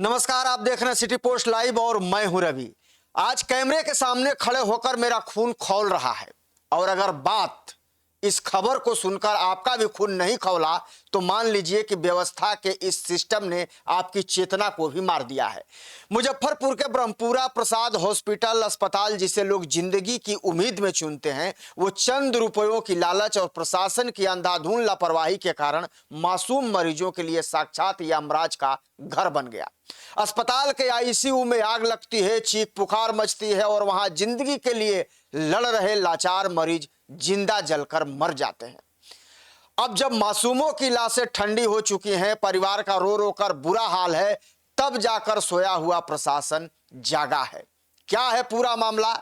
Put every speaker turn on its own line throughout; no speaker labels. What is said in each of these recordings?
नमस्कार, आप देख रहे हैं सिटी पोस्ट लाइव और मैं हूं रवि। आज कैमरे के सामने खड़े होकर मेरा खून खौल रहा है और अगर बात इस खबर को सुनकर आपका भी खून नहीं खौला तो मान लीजिए कि व्यवस्था के इस सिस्टम ने आपकी चेतना को भी मार दिया है। मुजफ्फरपुर के ब्रह्मपुरा प्रसाद हॉस्पिटल अस्पताल, जिसे लोग जिंदगी की उम्मीद में चुनते हैं, वो चंद रुपयों की लालच और प्रशासन की अंधाधुंध लापरवाही के कारण मासूम मरीजों के लिए साक्षात यमराज का घर बन गया। अस्पताल के आईसीयू में आग लगती है, चीख पुकार मचती है और वहां जिंदगी के लिए लड़ रहे लाचार मरीज जिंदा जलकर मर जाते हैं। अब जब मासूमों की लाशें ठंडी हो चुकी हैं, परिवार का रो रो कर बुरा हाल है, तब जाकर सोया हुआ प्रशासन जागा है। क्या है पूरा मामला,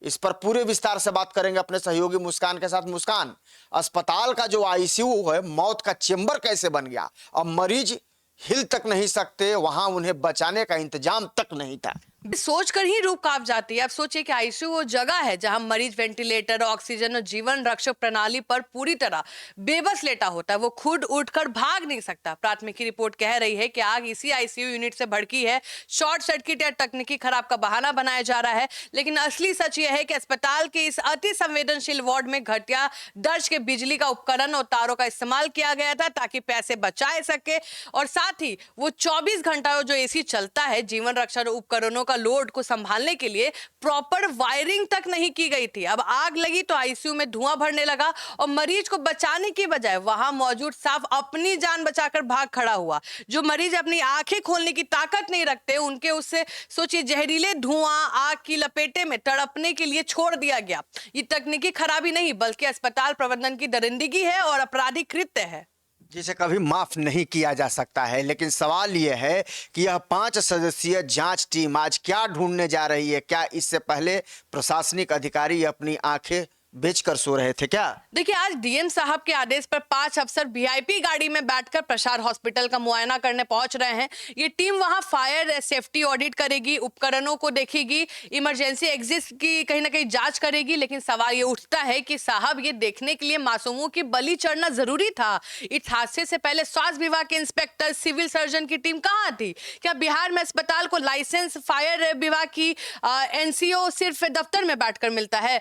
इस पर पूरे विस्तार से बात करेंगे अपने सहयोगी मुस्कान के साथ। मुस्कान, अस्पताल का जो आईसीयू है मौत का चेंबर कैसे बन गया? अब मरीज हिल तक नहीं सकते, वहां उन्हें बचाने का इंतजाम तक नहीं था।
सोचकर ही रूह कांप जाती है। अब सोचिए कि आईसीयू वो जगह है जहां मरीज वेंटिलेटर, ऑक्सीजन और जीवन रक्षक प्रणाली पर पूरी तरह बेबस लेटा होता है। वो खुद उठकर भाग नहीं सकता। प्राथमिकी रिपोर्ट कह रही है कि आग इसी आईसीयू यूनिट से भड़की है। शॉर्ट सर्किट या तकनीकी खराब का बहाना बनाया जा रहा है, लेकिन असली सच यह है कि अस्पताल के इस अति संवेदनशील वार्ड में घटिया दर्ज के बिजली का उपकरण और तारों का इस्तेमाल किया गया था ताकि पैसे बचाए सके, और साथ ही वो 24 घंटा जो एसी चलता है, जीवन रक्षक उपकरणों का लोड को संभालने के लिए प्रॉपर वायरिंग तक नहीं की गई थी। अब आग लगी तो आईसीयू में धुआं भरने लगा और मरीज को बचाने की बजाय वहां मौजूद स्टाफ अपनी जान बचाकर भाग खड़ा हुआ। जो मरीज अपनी आंखें खोलने की ताकत नहीं रखते, उनके उससे सोचिए जहरीले धुआं आग की लपेटे में तड़पने के लिए छोड़ दिया गया। ये तकनीकी खराबी नहीं बल्कि अस्पताल प्रबंधन की दरिंदगी है और आपराधिक कृत्य है
जिसे कभी माफ नहीं किया जा सकता है। लेकिन सवाल यह है कि यह 5 सदस्यीय जांच टीम आज क्या ढूंढने जा रही है? क्या इससे पहले प्रशासनिक अधिकारी अपनी आंखें बेचकर सो रहे थे क्या?
देखिए, आज डीएम साहब के आदेश पर 5 अफसर वीआईपी गाड़ी में बैठकर प्रसाद हॉस्पिटल का मुआयना करने पहुंच रहे हैं। ये टीम वहां फायर सेफ्टी ऑडिट करेगी, उपकरणों को देखेगी, इमरजेंसी एग्जिट की कहीं ना कहीं जांच करेगी। लेकिन सवाल ये उठता है कि साहब, ये देखने के लिए मासूमों की बलि चढ़ना जरूरी था? इस हादसे से पहले स्वास्थ्य विभाग के इंस्पेक्टर, सिविल सर्जन की टीम कहाँ थी? क्या बिहार में अस्पताल को लाइसेंस फायर विभाग की एनसीओ सिर्फ दफ्तर में बैठकर मिलता है?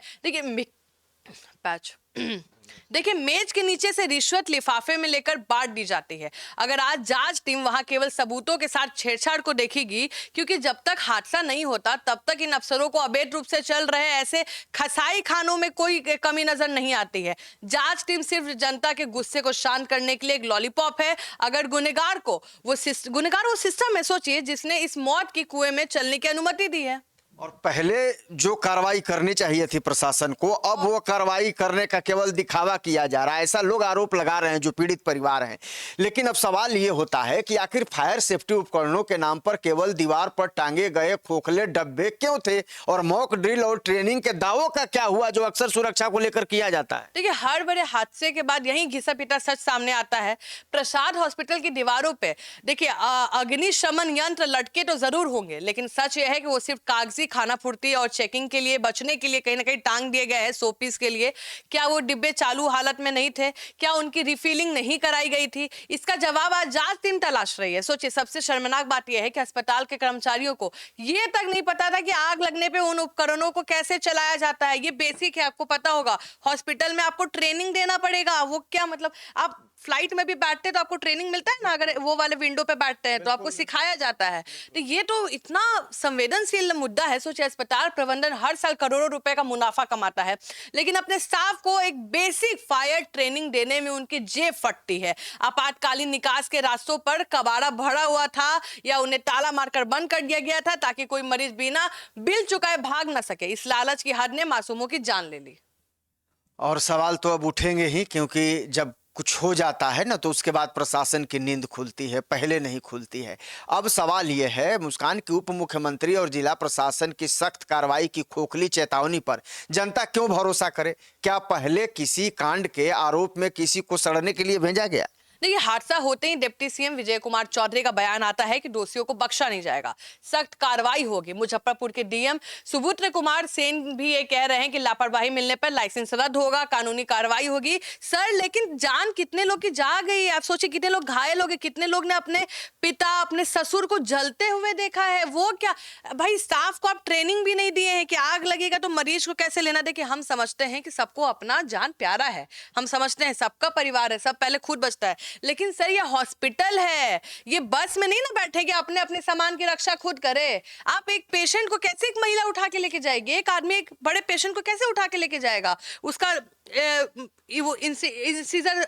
देखिए, मेज के नीचे से रिश्वत लिफाफे में लेकर बांट दी जाती है। अगर आज जांच टीम वहां केवल सबूतों के साथ छेड़छाड़ को देखेगी, क्योंकि जब तक हादसा नहीं होता तब तक इन अफसरों को अवैध रूप से चल रहे ऐसे खसाई खानों में कोई कमी नजर नहीं आती है। जांच टीम सिर्फ जनता के गुस्से को शांत करने के लिए एक लॉलीपॉप है। अगर गुनहगार वो सिस्टम है, सोचिए, जिसने इस मौत की कुएं में चलने की अनुमति दी है।
और पहले जो कार्रवाई करनी चाहिए थी प्रशासन को, अब वो कार्रवाई करने का केवल दिखावा किया जा रहा है, ऐसा लोग आरोप लगा रहे हैं जो पीड़ित परिवार हैं। लेकिन अब सवाल ये होता है कि आखिर फायर सेफ्टी उपकरणों के नाम पर केवल दीवार पर टांगे गए खोखले डब्बे क्यों थे? और मॉक ड्रिल और ट्रेनिंग के दावों का क्या हुआ जो अक्सर सुरक्षा को लेकर किया जाता है?
देखिए, हर बड़े हादसे के बाद यही घिसा पिटा सच सामने आता है। प्रसाद हॉस्पिटल की दीवारों पे देखिए अग्निशमन यंत्र लटके तो जरूर होंगे, लेकिन सच यह है कि वो सिर्फ कागजी खाना फुर्ती और चेकिंग के लिए बचने के लिए कहीं ना कहीं टांग दिए गए हैं, शोपीस के लिए। क्या वो डिब्बे चालू हालत में नहीं थे? क्या उनकी रिफिलिंग नहीं कराई गई थी? इसका जवाब आज जांच टीम तलाश रही है। सोचिए, सबसे शर्मनाक बात यह है कि अस्पताल के कर्मचारियों को यह तक नहीं पता था कि आग लगने पे उन उपकरणों को कैसे चलाया जाता है। ये बेसिक है, आपको पता होगा। हॉस्पिटल में आपको ट्रेनिंग देना पड़ेगा। वो क्या मतलब, आप फ्लाइट में भी बैठते तो आपको ट्रेनिंग मिलता है ना, अगर वो वाले विंडो पे बैठते हैं तो आपको सिखाया जाता है। तो ये तो इतना संवेदनशील मुद्दा है। सोचिए, अस्पताल प्रबंधन हर साल करोड़ों रुपए का मुनाफा कमाता है, लेकिन अपने स्टाफ को एक बेसिक फायर ट्रेनिंग देने में उनकी जेब फटती है। आपातकालीन निकास के रास्तों पर कबाड़ा भरा हुआ था या उन्हें ताला मारकर बंद कर दिया गया था ताकि कोई मरीज बिना बिल चुकाए भाग ना सके। इस लालच की हद ने मासूमों की जान ले ली।
और सवाल तो अब उठेंगे ही, क्योंकि जब कुछ हो जाता है ना तो उसके बाद प्रशासन की नींद खुलती है, पहले नहीं खुलती है। अब सवाल यह है, मुस्कान की उप मुख्यमंत्री और जिला प्रशासन की सख्त कार्रवाई की खोखली चेतावनी पर जनता क्यों भरोसा करे? क्या पहले किसी कांड के आरोप में किसी को सड़ने के लिए भेजा गया?
देखिए, हादसा होते ही डिप्टी सीएम विजय कुमार चौधरी का बयान आता है कि दोषियों को बख्शा नहीं जाएगा, सख्त कार्रवाई होगी। मुजफ्फरपुर के डीएम सुबुत्र कुमार सेन भी ये कह रहे हैं कि लापरवाही मिलने पर लाइसेंस रद्द होगा, कानूनी कार्रवाई होगी। सर, लेकिन जान कितने लोग की जा गई, आप सोचिए कितने लोग घायल हो गए, कितने लोग ने अपने पिता, अपने ससुर को जलते हुए देखा है। वो क्या भाई, स्टाफ को आप ट्रेनिंग भी नहीं दिए हैं कि आग लगेगा तो मरीज को कैसे लेना। देखिए, हम समझते हैं कि सबको अपना जान प्यारा है, हम समझते हैं सबका परिवार है, सब पहले खुद बचता है, लेकिन सर ये हॉस्पिटल है, ये बस में नहीं ना बैठे कि अपने अपने सामान की रक्षा खुद करे। आप एक पेशेंट को कैसे, एक महिला उठा के लेके जाएगी, एक आदमी एक बड़े पेशेंट को कैसे उठा के लेके जाएगा, उसका वो इंसीजर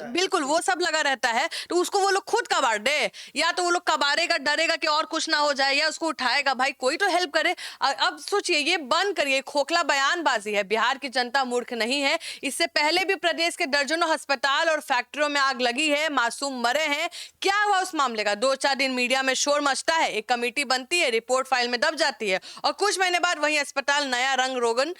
बिल्कुल वो सब लगा रहता है, तो उसको वो लोग खुद कबाड़ दे, या तो वो लोग कबाड़ेगा, डरेगा कि और कुछ ना हो जाए, या उसको उठाएगा। भाई कोई तो हेल्प करे। अब सोचिए, ये बंद करिए, खोखला बयानबाजी है। बिहार की जनता मूर्ख नहीं है। इससे पहले भी प्रदेश के दर्जनों अस्पताल और फैक्ट्रियों में आग लगी है, मासूम मरे हैं। क्या हुआ उस मामले का? 2-4 दिन मीडिया में शोर मचता है, एक कमेटी बनती है, रिपोर्ट फाइल में दब जाती है, और कुछ महीने बाद वही अस्पताल नया रंग रोगन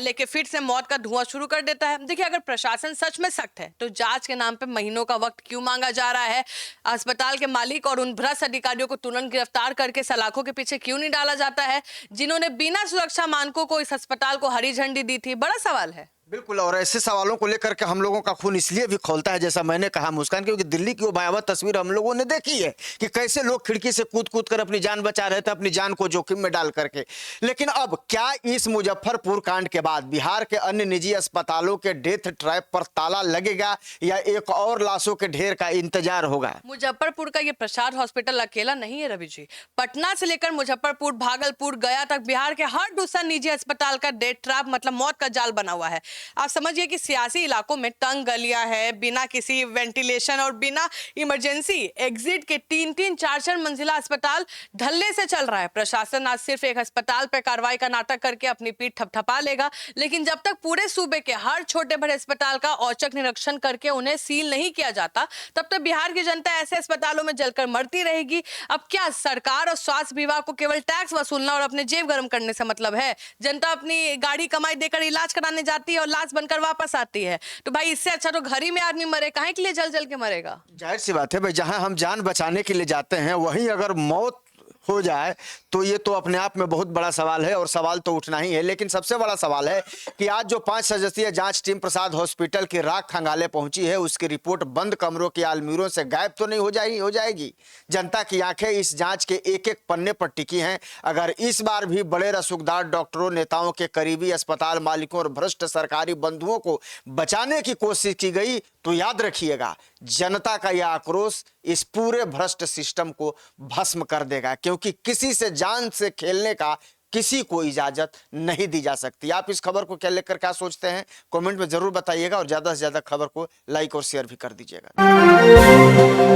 लेके फिर से मौत का धुआं शुरू कर देता है। देखिए, अगर प्रशासन सच में सख्त है तो जांच के नाम पे महीनों का वक्त क्यों मांगा जा रहा है? अस्पताल के मालिक और उन भ्रष्ट अधिकारियों को तुरंत गिरफ्तार करके सलाखों के पीछे क्यों नहीं डाला जाता है, जिन्होंने बिना सुरक्षा मानकों को इस अस्पताल को हरी झंडी दी थी? बड़ा सवाल है।
बिल्कुल, और ऐसे सवालों को लेकर के हम लोगों का खून इसलिए भी खौलता है, जैसा मैंने कहा मुस्कान, क्योंकि दिल्ली की वो भयावह तस्वीर हम लोगों ने देखी है कि कैसे लोग खिड़की से कूद कूद कर अपनी जान बचा रहे थे, अपनी जान को जोखिम में डाल करके। लेकिन अब क्या इस मुजफ्फरपुर कांड के बाद बिहार के अन्य निजी अस्पतालों के डेथ ट्रैप पर ताला लगेगा, या एक और लाशों के ढेर का इंतजार होगा?
मुजफ्फरपुर का ये प्रसाद हॉस्पिटल अकेला नहीं है रवि जी। पटना से लेकर मुजफ्फरपुर, भागलपुर, गया तक बिहार के हर दूसरा निजी अस्पताल का डेथ ट्रैप मतलब मौत का जाल बना हुआ है। आप समझिए कि सियासी इलाकों में तंग गलियां हैं, बिना किसी वेंटिलेशन और बिना इमरजेंसी एग्जिट के 3-3, 4-4 मंजिला अस्पताल धल्ले से चल रहा है। प्रशासन आज सिर्फ एक अस्पताल पर कार्रवाई का नाटक करके अपनी पीठ थपथपा लेगा, लेकिन जब तक पूरे सूबे के हर छोटे बड़े अस्पताल का औचक निरीक्षण करके उन्हें सील नहीं किया जाता, तब तक बिहार की जनता ऐसे अस्पतालों में जलकर मरती रहेगी। अब क्या सरकार और स्वास्थ्य विभाग को केवल टैक्स वसूलना और अपने जेब गर्म करने से मतलब है? जनता अपनी गाड़ी कमाई देकर इलाज कराने जाती है और लाश बनकर वापस आती है। तो भाई इससे अच्छा तो घर ही में आदमी मरे, काहे के लिए जल जल के मरेगा?
जाहिर सी बात है भाई, जहां हम जान बचाने के लिए जाते हैं वहीं अगर मौत हो जाए तो ये तो अपने आप में बहुत बड़ा सवाल है, और सवाल तो उठना ही है। लेकिन सबसे बड़ा सवाल है कि आज जो 5 सदस्यीय जांच टीम प्रसाद हॉस्पिटल की राख खंगाले पहुंची है, उसकी रिपोर्ट बंद कमरों की अलमीरों से गायब तो नहीं हो जाएगी? जनता की आंखें इस जांच के एक एक पन्ने पर टिकी हैं। अगर इस बार भी बड़े रसूखदार डॉक्टरों, नेताओं के करीबी, अस्पताल मालिकों और भ्रष्ट सरकारी बंधुओं को बचाने की कोशिश की गई, तो याद रखिएगा, जनता का यह आक्रोश इस पूरे भ्रष्ट सिस्टम को भस्म कर देगा, क्योंकि किसी से जान से खेलने का किसी को इजाजत नहीं दी जा सकती। आप इस खबर को क्या लेकर क्या सोचते हैं, कमेंट में जरूर बताइएगा, और ज्यादा से ज्यादा खबर को लाइक और शेयर भी कर दीजिएगा।